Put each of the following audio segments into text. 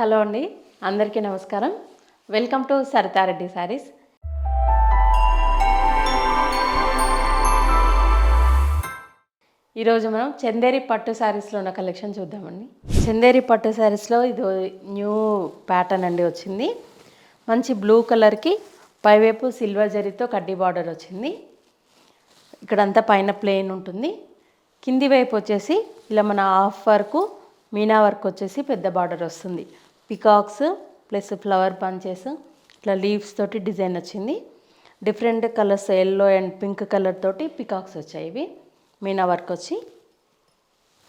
Hello అండి, అందరికీ నమస్కారం. Welcome to Saritha Reddy saris. ఈరోజు మనం చందేరి పట్టు శారీస్లో ఉన్న కలెక్షన్ చూద్దామండి. చందేరి పట్టు శారీస్లో ఇది న్యూ ప్యాటర్న్ అండి వచ్చింది. మంచి బ్లూ కలర్కి పైవైపు సిల్వర్ జరీతో కడ్డీ బార్డర్ వచ్చింది. ఇక్కడంతా పైన ప్లెయిన్ ఉంటుంది. కింది వైపు వచ్చేసి ఇలా మన హాఫ్ వర్క్ మీనా వర్క్ వచ్చేసి పెద్ద బార్డర్ వస్తుంది. పికాక్స్ ప్లస్ ఫ్లవర్ బంచెస్ ఇట్లా లీవ్స్ తోటి డిజైన్ వచ్చింది. Different colours yellow and pink colour తోటి పికాక్స్ వచ్చాయి. ఇవి మీనా వర్క్ వచ్చి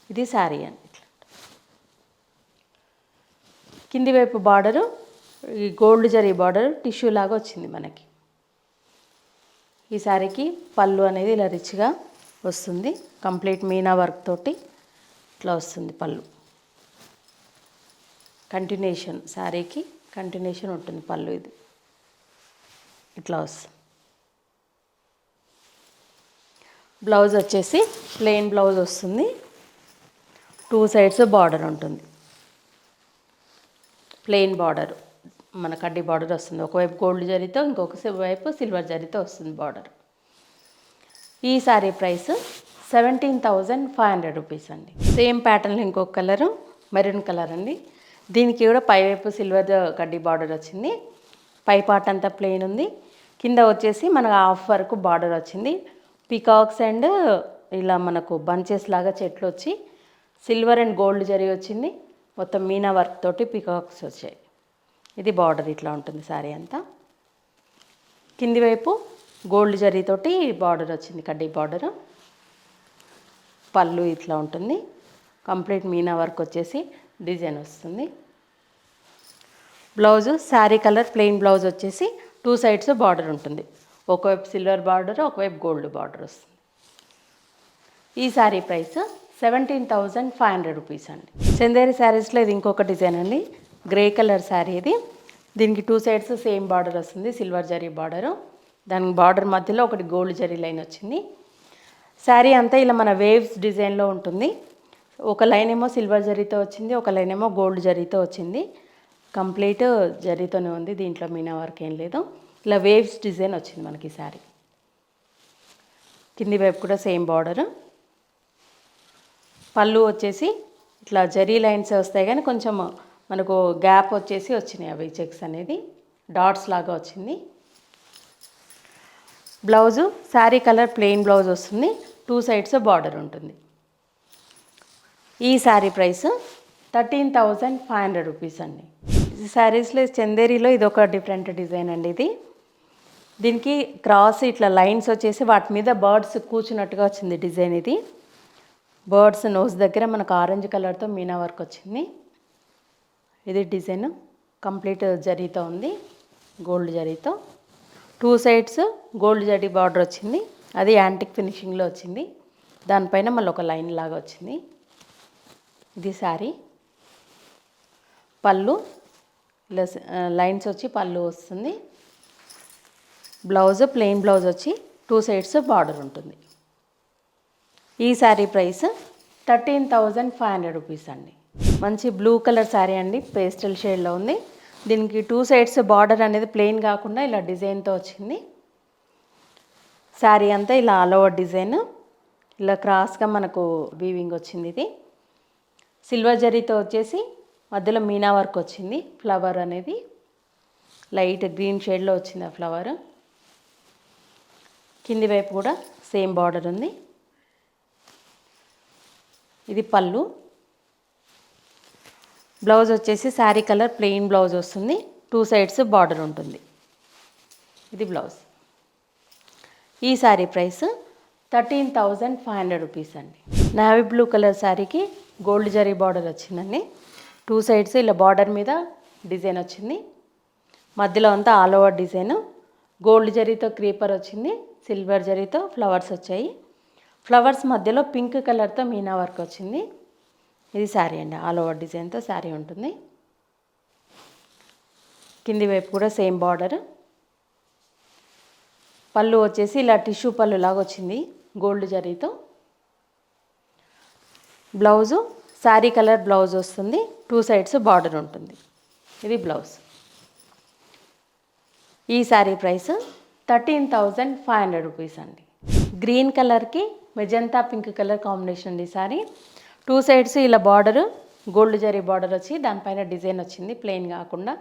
ఇది శారీ అండి. ఇట్లా కింది వైపు బార్డరు ఈ గోల్డ్ జరీ బార్డర్ టిష్యూ లాగా వచ్చింది మనకి. ఈ శారీకి పళ్ళు అనేది ఇలా రిచ్గా వస్తుంది. కంప్లీట్ మీనా వర్క్ తోటి ఇట్లా వస్తుంది పళ్ళు. కంటిన్యూషన్ శారీకి కంటిన్యూషన్ ఉంటుంది పళ్ళు. ఇది ఇట్లా వస్తుంది. బ్లౌజ్ వచ్చేసి ప్లెయిన్ బ్లౌజ్ వస్తుంది. 2 సైడ్స్ బార్డర్ ఉంటుంది. ప్లెయిన్ బార్డర్ మన కడ్డీ బార్డర్ వస్తుంది. ఒకవైపు గోల్డ్ జరీతో ఇంకొక వైపు సిల్వర్ జరీతో వస్తుంది బార్డర్. ఈ శారీ ప్రైస్ 17,500 రూపీస్ అండి. సేమ్ ప్యాటర్న్లో ఇంకొక కలరు మెరూన్ కలర్ అండి. దీనికి కూడా పైవైపు సిల్వర్ కడ్డీ బార్డర్ వచ్చింది. పై పార్ట్ అంతా ప్లెయిన్ ఉంది. కింద వచ్చేసి మనకు హాఫ్ వరకు బార్డర్ వచ్చింది. పికాక్స్ అండ్ ఇలా మనకు బంచెస్ లాగా చెట్లు వచ్చి సిల్వర్ అండ్ గోల్డ్ జరీ వచ్చింది. మొత్తం మీనా వర్క్ తోటి పికాక్స్ వచ్చాయి. ఇది బార్డర్ ఇట్లా ఉంటుంది శారీ అంతా. కింది వైపు గోల్డ్ జరీతోటి బార్డర్ వచ్చింది, కడ్డీ బార్డర్. పళ్ళు ఇట్లా ఉంటుంది. కంప్లీట్ మీనా వర్క్ వచ్చేసి డిజైన్ వస్తుంది. Blouse sari colour plain blouse వచ్చేసి 2 సైడ్స్ బార్డర్ ఉంటుంది. ఒకవైపు సిల్వర్ బార్డర్, ఒకవైపు గోల్డ్ బార్డర్ వస్తుంది. ఈ శారీ ప్రైస్ 17,500 రూపీస్ అండి. చందేరి శారీస్లో ఇది ఇంకొక డిజైన్ అండి. గ్రే కలర్ శారీ ఇది. దీనికి 2 సైడ్స్ సేమ్ బార్డర్ వస్తుంది, సిల్వర్ జరీ బార్డరు. దానికి బార్డర్ మధ్యలో ఒకటి గోల్డ్ జరీ లైన్ వచ్చింది. శారీ అంతా ఇలా మన వేవ్స్ డిజైన్లో ఉంటుంది. ఒక లైన్ ఏమో సిల్వర్ జరీతో వచ్చింది, ఒక లైన్ ఏమో గోల్డ్ జరీతో వచ్చింది. కంప్లీట్ జరీతోనే ఉంది, దీంట్లో మీనా వర్క్ ఏం లేదు. ఇలా వేవ్స్ డిజైన్ వచ్చింది మనకి శారీ. కింది వైపు కూడా సేమ్ బార్డరు. పళ్ళు వచ్చేసి ఇట్లా జరీ లైన్స్ వస్తాయి కానీ కొంచెం మనకు గ్యాప్ వచ్చేసి వచ్చినాయి అవి చెక్స్ అనేది డాట్స్ లాగా వచ్చింది. Blouse sari colour plain blouse వస్తుంది. 2 సైడ్స్ బార్డర్ ఉంటుంది. ఈ శారీ ప్రైస్ 13,500 రూపీస్ అండి. ఈ శారీస్లో చందేరిలో ఇది ఒక డిఫరెంట్ డిజైన్ అండి. ఇది దీనికి క్రాస్ ఇట్లా లైన్స్ వచ్చేసి వాటి మీద బర్డ్స్ కూర్చున్నట్టుగా వచ్చింది డిజైన్. ఇది బర్డ్స్ నోస్ దగ్గర మనకు ఆరెంజ్ కలర్తో మీనా వర్క్ వచ్చింది. ఇది డిజైన్ కంప్లీట్ జరీతో ఉంది, గోల్డ్ జరీతో. 2 సైడ్స్ గోల్డ్ జరీ బార్డర్ వచ్చింది. అది యాంటిక్ ఫినిషింగ్లో వచ్చింది. దానిపైన మళ్ళీ ఒక లైన్ లాగా వచ్చింది. ఇది శారీ. పళ్ళు ఇలా లైన్స్ వచ్చి పళ్ళు వస్తుంది. బ్లౌజ్ ప్లెయిన్ బ్లౌజ్ వచ్చి 2 సైడ్స్ బార్డర్ ఉంటుంది. ఈ శారీ ప్రైస్ 13,500 రూపీస్ అండి. మంచి బ్లూ కలర్ శారీ అండి, పేస్టల్ షేడ్లో ఉంది. దీనికి 2 సైడ్స్ బార్డర్ అనేది ప్లెయిన్ కాకుండా ఇలా డిజైన్తో వచ్చింది. శారీ అంతా ఇలా ఆల్ ఓవర్ డిజైన్ ఇలా క్రాస్గా మనకు వీవింగ్ వచ్చింది. ఇది సిల్వర్ జరీతో వచ్చేసి మధ్యలో మీనా వర్క్ వచ్చింది. ఫ్లవర్ అనేది లైట్ గ్రీన్ షేడ్లో వచ్చింది ఆ ఫ్లవర్. కింది వైపు కూడా సేమ్ బార్డర్ ఉంది. ఇది పళ్ళు. బ్లౌజ్ వచ్చేసి శారీ కలర్ ప్లెయిన్ బ్లౌజ్ వస్తుంది. 2 సైడ్స్ బార్డర్ ఉంటుంది. ఇది బ్లౌజ్. ఈ శారీ ప్రైస్ 13,500 రూపీస్ అండి. నావీ బ్లూ కలర్ శారీకి గోల్డ్ జరీ బార్డర్ వచ్చిందండి. 2 సైడ్స్ ఇలా బార్డర్ మీద డిజైన్ వచ్చింది. మధ్యలో అంతా ఆల్ ఓవర్ డిజైన్. గోల్డ్ జరీతో క్రీపర్ వచ్చింది, సిల్వర్ జరీతో ఫ్లవర్స్ వచ్చాయి. ఫ్లవర్స్ మధ్యలో పింక్ కలర్తో మీనా వర్క్ వచ్చింది. ఇది శారీ అండి, ఆల్ ఓవర్ డిజైన్తో శారీ ఉంటుంది. కింది వైపు కూడా సేమ్ బార్డర్. పళ్ళు వచ్చేసి ఇలా టిష్యూ పళ్ళు లాగా వచ్చింది గోల్డ్ జరీతో. బ్లౌజు శారీ కలర్ బ్లౌజ్ వస్తుంది, 2 సైడ్స్ బార్డర్ ఉంటుంది. ఇది బ్లౌజ్. ఈ శారీ ప్రైస్ 13,500 రూపీస్ అండి. గ్రీన్ కలర్కి మెజంతా పింక్ కలర్ కాంబినేషన్ అండి. శారీ 2 సైడ్స్ ఇలా బార్డర్ గోల్డ్ జరీ బార్డర్ వచ్చి దానిపైన డిజైన్ వచ్చింది, ప్లెయిన్ కాకుండా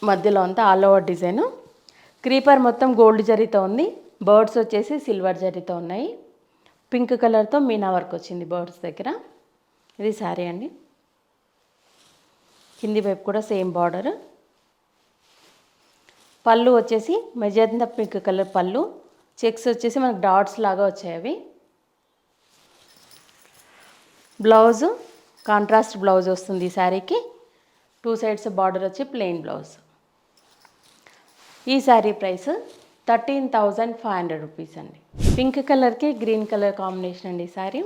మధ్యలో అంతా ఆల్ ఓవర్ డిజైను. క్రీపర్ మొత్తం గోల్డ్ జరీతో ఉంది, బర్డ్స్ వచ్చేసి సిల్వర్ జరీతో ఉన్నాయి. పింక్ కలర్తో మీనా వర్క్ వచ్చింది బర్డ్స్ దగ్గర. ఇది శారీ అండి. కింది వైపు కూడా సేమ్ బార్డర్. పళ్ళు వచ్చేసి మెజంతా పింక్ కలర్ పళ్ళు, చెక్స్ వచ్చేసి మనకు డాట్స్ లాగా వచ్చాయి అవి. బ్లౌజు కాంట్రాస్ట్ బ్లౌజ్ వస్తుంది ఈ శారీకి. 2 సైడ్స్ బార్డర్ వచ్చి ప్లెయిన్ బ్లౌజ్. ఈ శారీ ప్రైస్ 13,500 రూపీస్ అండి. పింక్ కలర్కి గ్రీన్ కలర్ కాంబినేషన్ అండి ఈ శారీ.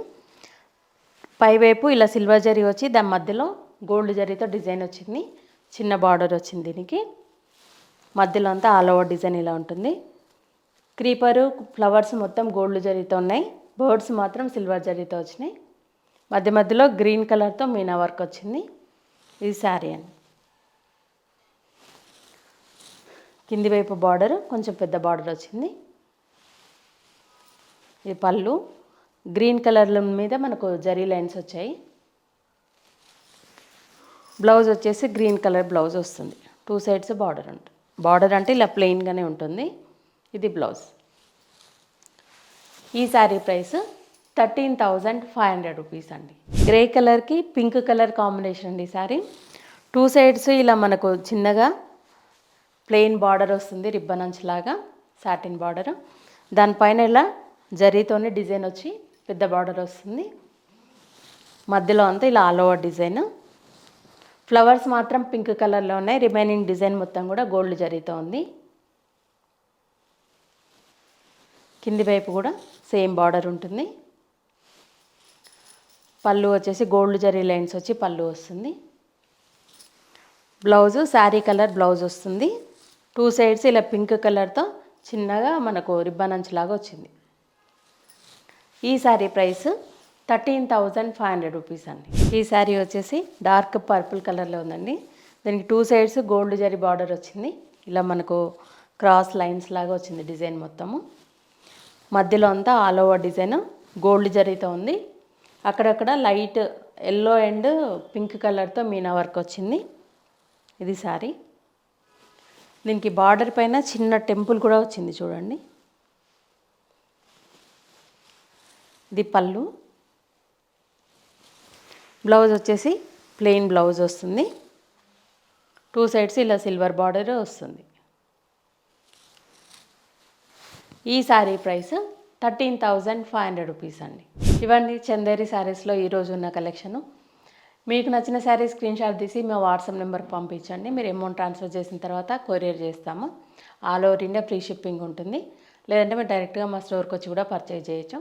పైవైపు ఇలా సిల్వర్ జరీ వచ్చి దాని మధ్యలో గోల్డ్ జరీతో డిజైన్ వచ్చింది, చిన్న బార్డర్ వచ్చింది దీనికి. మధ్యలో అంతా ఆల్ ఓవర్ డిజైన్ ఇలా ఉంటుంది. క్రీపరు ఫ్లవర్స్ మొత్తం గోల్డ్ జరీతో ఉన్నాయి, బర్డ్స్ మాత్రం సిల్వర్ జరీతో వచ్చినాయి. మధ్య మధ్యలో గ్రీన్ కలర్తో మీనా వర్క్ వచ్చింది. ఇది శారీ అండి. కింది వైపు బార్డర్ కొంచెం పెద్ద బార్డర్ వచ్చింది. ఇది పళ్ళు, గ్రీన్ కలర్ మీద మనకు జరీ లైన్స్ వచ్చాయి. బ్లౌజ్ వచ్చేసి గ్రీన్ కలర్ బ్లౌజ్ వస్తుంది, 2 సైడ్స్ బార్డర్ ఉంటుంది. బార్డర్ అంటే ఇలా ప్లెయిన్గానే ఉంటుంది. ఇది బ్లౌజ్. ఈ శారీ ప్రైస్ 13,500 రూపీస్ అండి. గ్రే కలర్కి పింక్ కలర్ కాంబినేషన్ అండి శారీ. 2 సైడ్స్ ఇలా మనకు చిన్నగా ప్లెయిన్ బార్డర్ వస్తుంది, రిబ్బన్ అంచులాగా సాటిన్ బార్డర్. దానిపైన ఇలా జరీతోనే డిజైన్ వచ్చి పెద్ద బార్డర్ వస్తుంది. మధ్యలో అంతా ఇలా ఆల్ ఓవర్ డిజైన్. ఫ్లవర్స్ మాత్రం పింక్ కలర్లో ఉన్నాయి, రిమైనింగ్ డిజైన్ మొత్తం కూడా గోల్డ్ జరీతో ఉంది. కింది వైపు కూడా సేమ్ బార్డర్ ఉంటుంది. పళ్ళు వచ్చేసి గోల్డ్ జరీ లైన్స్ వచ్చి పళ్ళు వస్తుంది. బ్లౌజు శారీ కలర్ బ్లౌజ్ వస్తుంది. 2 సైడ్స్ ఇలా పింక్ కలర్తో చిన్నగా మనకు రిబ్బన్ అంచులాగా వచ్చింది. ఈ శారీ ప్రైస్ 13,500 రూపీస్ అండి. ఈ శారీ వచ్చేసి డార్క్ పర్పుల్ కలర్లో ఉందండి. దీనికి 2 సైడ్స్ గోల్డ్ జరీ బార్డర్ వచ్చింది, ఇలా మనకు క్రాస్ లైన్స్ లాగా వచ్చింది డిజైన్ మొత్తము. మధ్యలో అంతా ఆల్ ఓవర్ డిజైన్ గోల్డ్ జరీతో ఉంది. అక్కడక్కడ లైట్ ఎల్లో అండ్ పింక్ కలర్తో మీనా వర్క్ వచ్చింది. ఇది శారీ. దీనికి బార్డర్ పైన చిన్న టెంపుల్ కూడా వచ్చింది చూడండి. ఇది పళ్ళు. బ్లౌజ్ వచ్చేసి ప్లెయిన్ బ్లౌజ్ వస్తుంది. 2 సైడ్స్ ఇలా సిల్వర్ బార్డర్ వస్తుంది. ఈ శారీ ప్రైస్ 13,500 రూపీస్ అండి. ఇవన్నీ చందేరి శారీస్లో ఈరోజు ఉన్న కలెక్షను. మీకు నచ్చిన శారీ స్క్రీన్ షాట్ తీసి మా వాట్సాప్ నెంబర్కి పంపించండి. మీరు అమౌంట్ ట్రాన్స్ఫర్ చేసిన తర్వాత కొరియర్ చేస్తాము. All over India free shipping ఉంటుంది. లేదంటే మీరు డైరెక్ట్గా మా స్టోర్కి వచ్చి కూడా పర్చేజ్ చేయొచ్చు.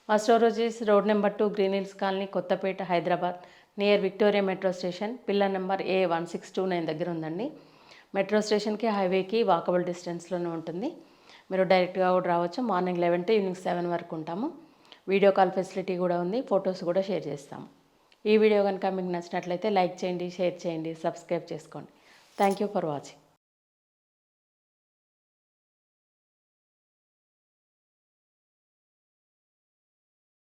మా స్టోర్ వచ్చేసి road number 2 Green Hills colony, Kothapet, Hyderabad, near Victoria metro station, pillar number A1629 దగ్గర ఉందండి. మెట్రో స్టేషన్కి హైవేకి వాకబుల్ డిస్టెన్స్లోనే ఉంటుంది. మీరు డైరెక్ట్గా కూడా రావచ్చు. మార్నింగ్ 11 to ఈవినింగ్ 7 వరకు ఉంటాము. వీడియో కాల్ ఫెసిలిటీ కూడా ఉంది, ఫొటోస్ కూడా షేర్ చేస్తాము. ఈ వీడియో కనుక మీకు నచ్చినట్లయితే లైక్ చేయండి, షేర్ చేయండి, సబ్స్క్రైబ్ చేసుకోండి. Thank you for watching.